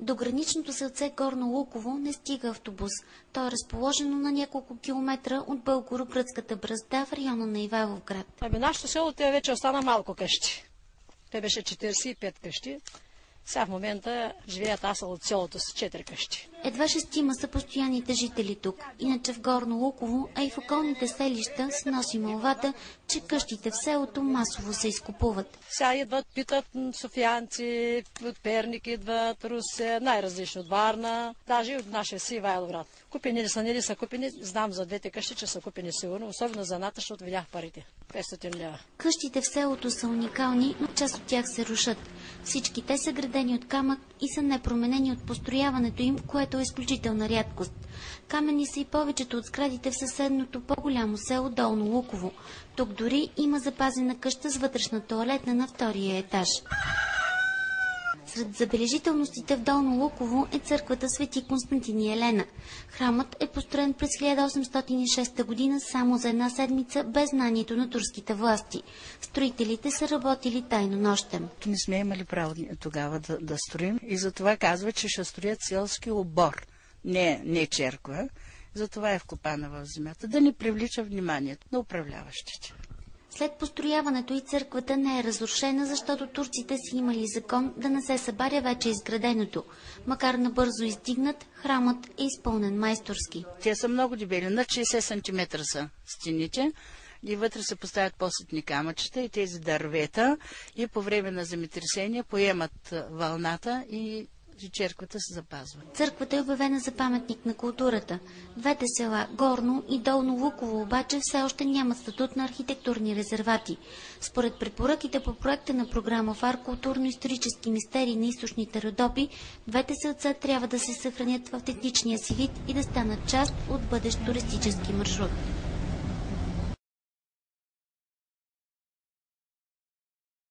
До граничното селце Горно Луково не стига автобус. То е разположено на няколко километра от българо-гръцката бразда в района на Ивайловград. Нашето село вече остана малко къщи. Те беше 45 къщи. Сега в момента живеят аз от селото с 4 къщи. Едва 6 са постоянните жители тук. Иначе в Горно Луково, а и в околните селища се носи молвата, че къщите в селото масово се изкупуват. Сега идват, питат софиянци, от Перник идват, Русе, най-различно от Варна, даже и от нашия си Ивайловград. Купени ли са, не ли са купени, знам за двете къщи, че са купени сигурно, особено за едната, защото видях парите. 500 лева. Къщите в селото са уникални, но част от тях се рушат. Всички те са градени от камък и са непроменени от построяването им, което е изключителна рядкост. Каменни са и повечето от сградите в съседното по-голямо село Долно Луково. Тук дори има запазена къща с вътрешна тоалетна на втория етаж. Сред забележителностите в Долно Луково е църквата Свети Константин и Елена. Храмът е построен през 1806 година само за една седмица без знанието на турските власти. Строителите са работили тайно нощем. Не сме имали право тогава да строим и затова казва, че ще строят селски обор, не черква. Затова е вкопана в земята, да не привлича вниманието на управляващите. След построяването и църквата не е разрушена, защото турците си имали закон да не се събаря вече изграденото. Макар набързо издигнат, храмът е изпълнен майсторски. Те са много дебели, над 60 см са стените и вътре се поставят посетни камъчета и тези дървета и по време на земетресение поемат вълната и черквата се запазва. Църквата е обявена за паметник на културата. Двете села, Горно и Долно Луково, обаче все още нямат статут на архитектурни резервати. Според препоръките по проекта на програма ФАР Културно-исторически мистерии на източните Родопи, двете селца трябва да се съхранят в автентичния си вид и да станат част от бъдещ туристически маршрут.